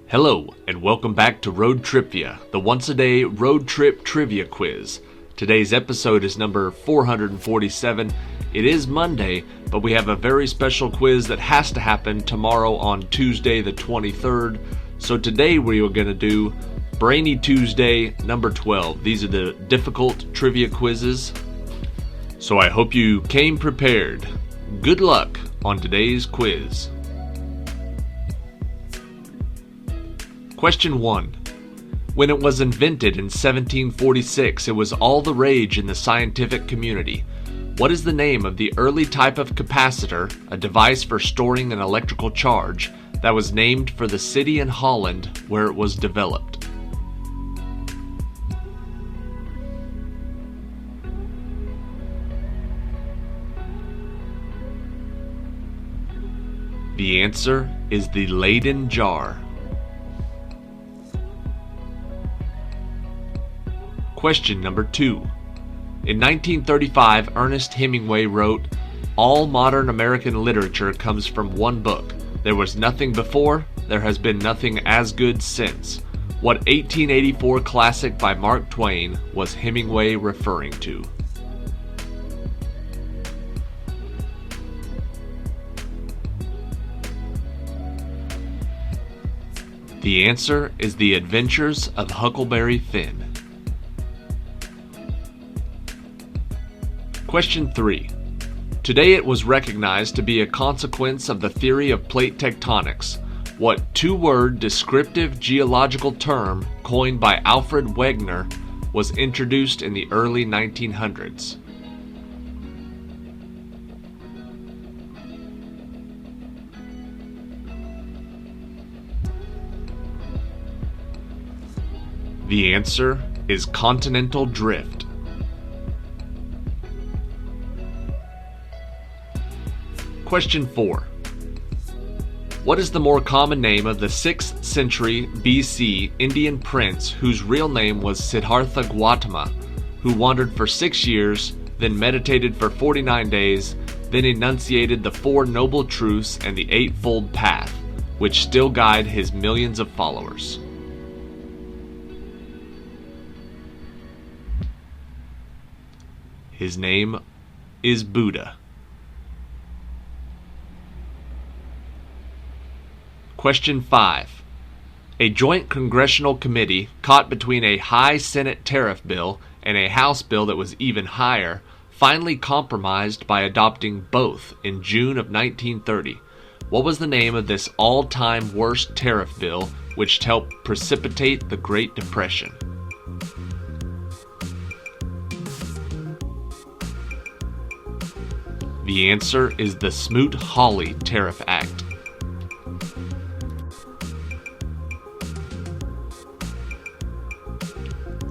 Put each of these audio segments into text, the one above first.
Hello, and welcome back to ROAD TRIpVIA, the once-a-day road trip trivia quiz. Today's episode is number 447. It is Monday, but we have a very special quiz that has to happen tomorrow on Tuesday the 23rd. So today we are going to do Brainy Tuesday number 12. These are the difficult trivia quizzes. So I hope you came prepared. Good luck on today's quiz. Question 1. When it was invented in 1746, it was all the rage in the scientific community. What is the name of the early type of capacitor, a device for storing an electrical charge, that was named for the city in Holland where it was developed? The answer is the Leyden jar. Question number 2. In 1935, Ernest Hemingway wrote, "All modern American literature comes from one book. There was nothing before, there has been nothing as good since." What 1884 classic by Mark Twain was Hemingway referring to? The answer is The Adventures of Huckleberry Finn. Question 3. Today it was recognized to be a consequence of the theory of plate tectonics. What two-word descriptive geological term coined by Alfred Wegener was introduced in the early 1900s? The answer is continental drift. Question 4. What is the more common name of the 6th century BC Indian prince whose real name was Siddhartha Gautama, who wandered for 6 years, then meditated for 49 days, then enunciated the Four Noble Truths and the Eightfold Path, which still guide his millions of followers? His name is Buddha. Question 5. A joint congressional committee caught between a high Senate tariff bill and a House bill that was even higher finally compromised by adopting both in June of 1930. What was the name of this all-time worst tariff bill which helped precipitate the Great Depression? The answer is the Smoot-Hawley Tariff Act.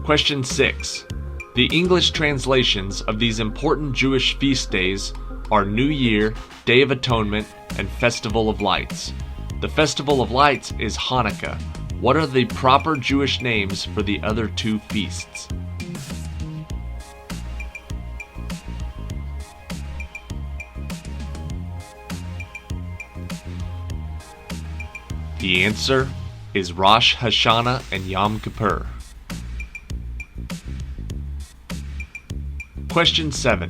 Question 6. The English translations of these important Jewish feast days are New Year, Day of Atonement, and Festival of Lights. The Festival of Lights is Hanukkah. What are the proper Jewish names for the other two feasts? The answer is Rosh Hashanah and Yom Kippur. Question 7.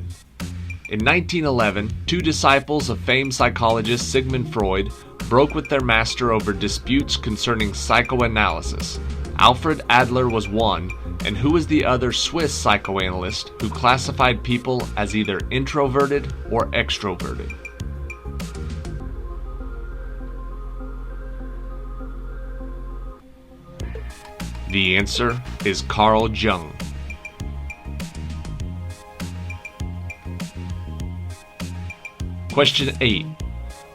In 1911, two disciples of famed psychologist Sigmund Freud broke with their master over disputes concerning psychoanalysis. Alfred Adler was one, and who was the other Swiss psychoanalyst who classified people as either introverted or extroverted? The answer is Carl Jung. Question 8.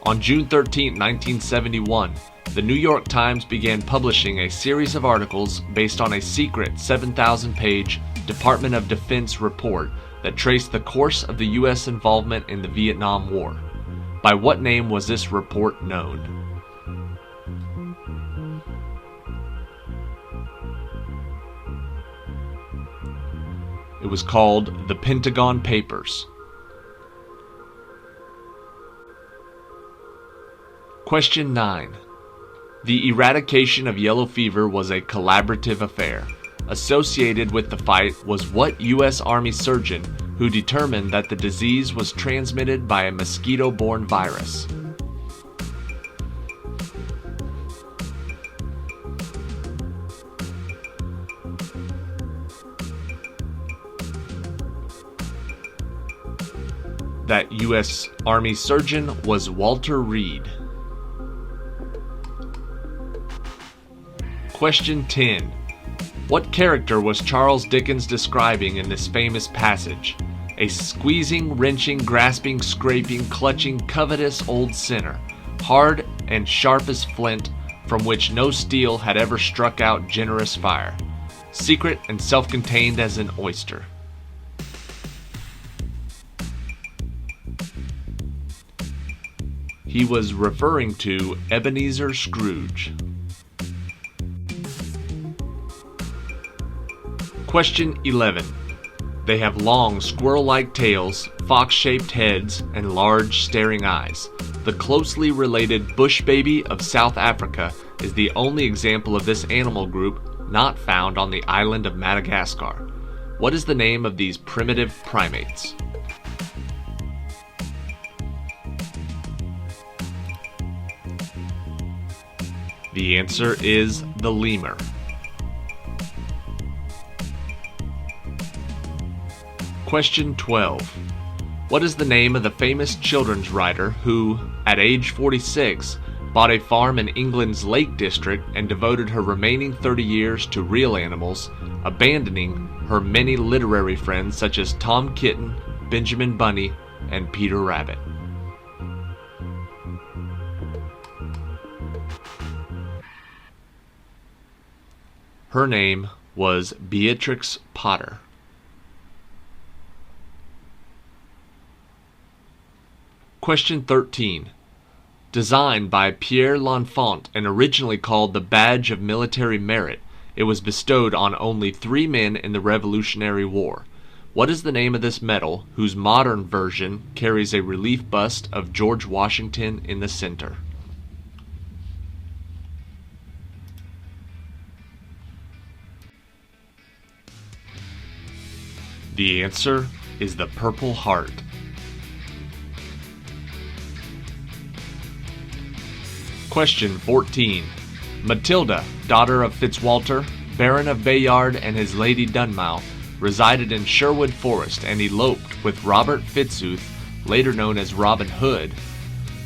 On June 13, 1971, the New York Times began publishing a series of articles based on a secret 7,000-page Department of Defense report that traced the course of the U.S. involvement in the Vietnam War. By what name was this report known? It was called the Pentagon Papers. Question 9. The eradication of yellow fever was a collaborative affair. Associated with the fight was what U.S. Army surgeon who determined that the disease was transmitted by a mosquito-borne virus? That U.S. Army surgeon was Walter Reed. Question 10. What character was Charles Dickens describing in this famous passage? A squeezing, wrenching, grasping, scraping, clutching, covetous old sinner, hard and sharp as flint, from which no steel had ever struck out generous fire, secret and self-contained as an oyster. He was referring to Ebenezer Scrooge. Question 11. They have long, squirrel-like tails, fox-shaped heads, and large, staring eyes. The closely related bush baby of South Africa is the only example of this animal group not found on the island of Madagascar. What is the name of these primitive primates? The answer is the lemur. Question 12. What is the name of the famous children's writer who, at age 46, bought a farm in England's Lake District and devoted her remaining 30 years to real animals, abandoning her many literary friends such as Tom Kitten, Benjamin Bunny, and Peter Rabbit? Her name was Beatrix Potter. Question 13. Designed by Pierre L'Enfant and originally called the Badge of Military Merit, it was bestowed on only 3 men in the Revolutionary War. What is the name of this medal, whose modern version carries a relief bust of George Washington in the center? The answer is the Purple Heart. Question 14. Matilda, daughter of Fitzwalter, Baron of Bayard and his Lady Dunmow, resided in Sherwood Forest and eloped with Robert Fitzooth, later known as Robin Hood.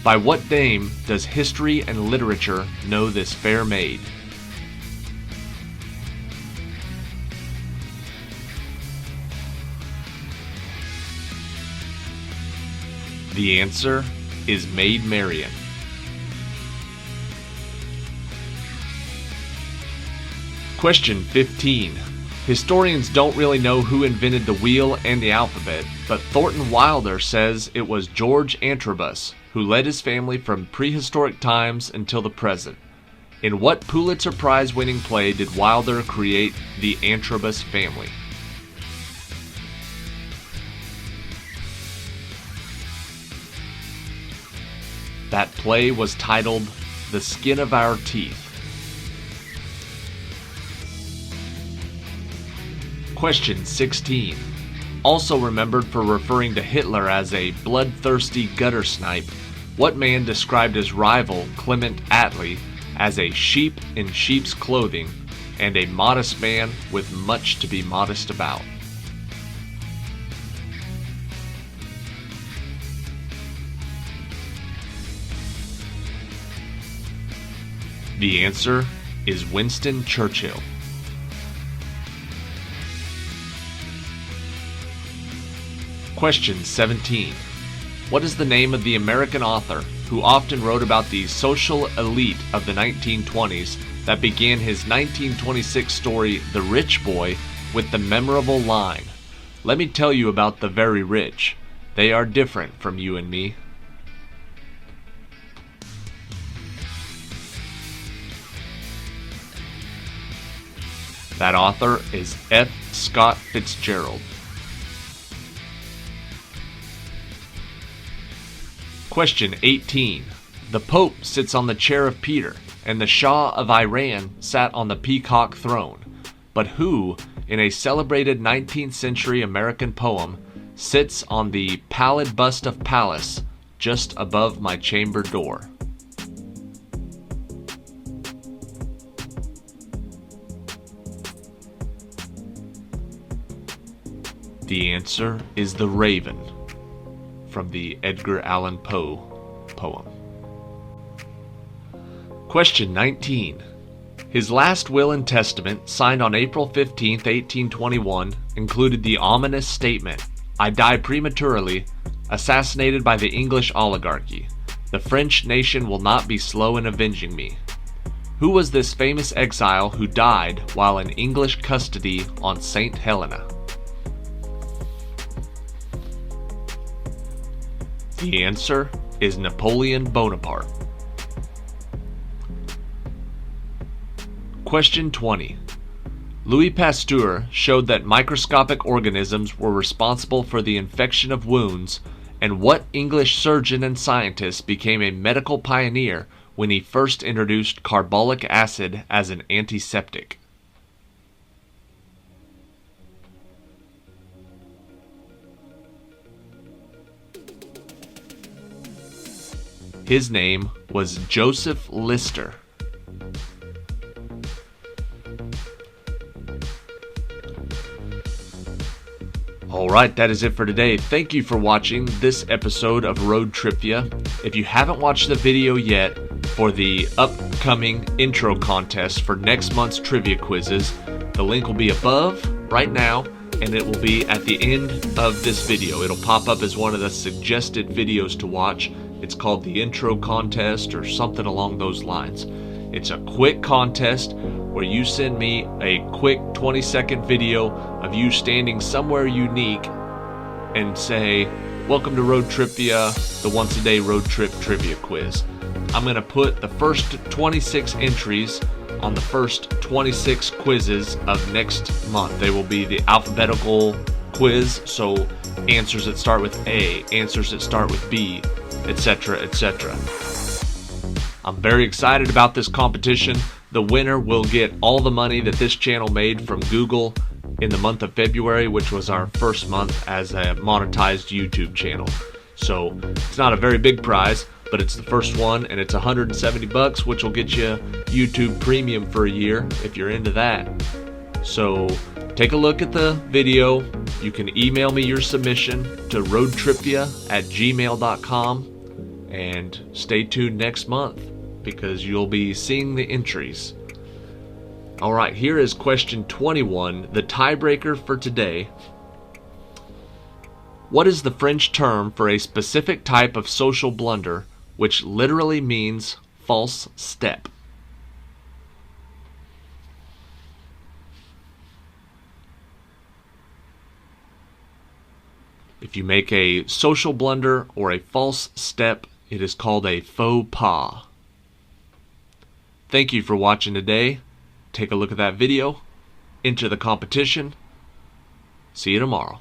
By what name does history and literature know this fair maid? The answer is Maid Marian. Question 15. Historians don't really know who invented the wheel and the alphabet, but Thornton Wilder says it was George Antrobus, who led his family from prehistoric times until the present. In what Pulitzer Prize-winning play did Wilder create the Antrobus family? That play was titled The Skin of Our Teeth. Question 16. Also remembered for referring to Hitler as a bloodthirsty gutter snipe, what man described his rival, Clement Attlee, as a sheep in sheep's clothing and a modest man with much to be modest about? The answer is Winston Churchill. Question 17. What is the name of the American author who often wrote about the social elite of the 1920s that began his 1926 story, The Rich Boy, with the memorable line, "Let me tell you about the very rich. They are different from you and me"? That author is F. Scott Fitzgerald. Question 18. The Pope sits on the chair of Peter, and the Shah of Iran sat on the peacock throne. But who, in a celebrated 19th century American poem, sits on the pallid bust of Pallas just above my chamber door? The answer is the Raven, from the Edgar Allan Poe poem. Question 19. His last will and testament, signed on April 15, 1821, included the ominous statement, "I die prematurely, assassinated by the English oligarchy. The French nation will not be slow in avenging me." Who was this famous exile who died while in English custody on St. Helena? The answer is Napoleon Bonaparte. Question 20. Louis Pasteur showed that microscopic organisms were responsible for the infection of wounds, and what English surgeon and scientist became a medical pioneer when he first introduced carbolic acid as an antiseptic? His name was Joseph Lister. Alright, that is it for today. Thank you for watching this episode of Road TRIpVIA. If you haven't watched the video yet for the upcoming intro contest for next month's trivia quizzes, the link will be above right now, and it will be at the end of this video. It'll pop up as one of the suggested videos to watch. It's called the intro contest or something along those lines. It's a quick contest where you send me a quick 20-second video of you standing somewhere unique and say, "Welcome to Road TRIpVIA, the once-a-day road trip trivia quiz." I'm going to put the first 26 entries on the first 26 quizzes of next month. They will be the alphabetical quiz, so answers that start with A, answers that start with B, etc., etc. I'm very excited about this competition. The winner will get all the money that this channel made from Google in the month of February, which was our first month as a monetized YouTube channel. So it's not a very big prize, but it's the first one, and it's $170, which will get you YouTube Premium for a year if you're into that. So take a look at the video. You can email me your submission to roadtripvia@gmail.com, and stay tuned next month because you'll be seeing the entries. Alright, here is question 21, the tiebreaker for today. What is the French term for a specific type of social blunder which literally means false step? If you make a social blunder or a false step, it is called a faux pas. Thank you for watching today. Take a look at that video. Enter the competition. See you tomorrow.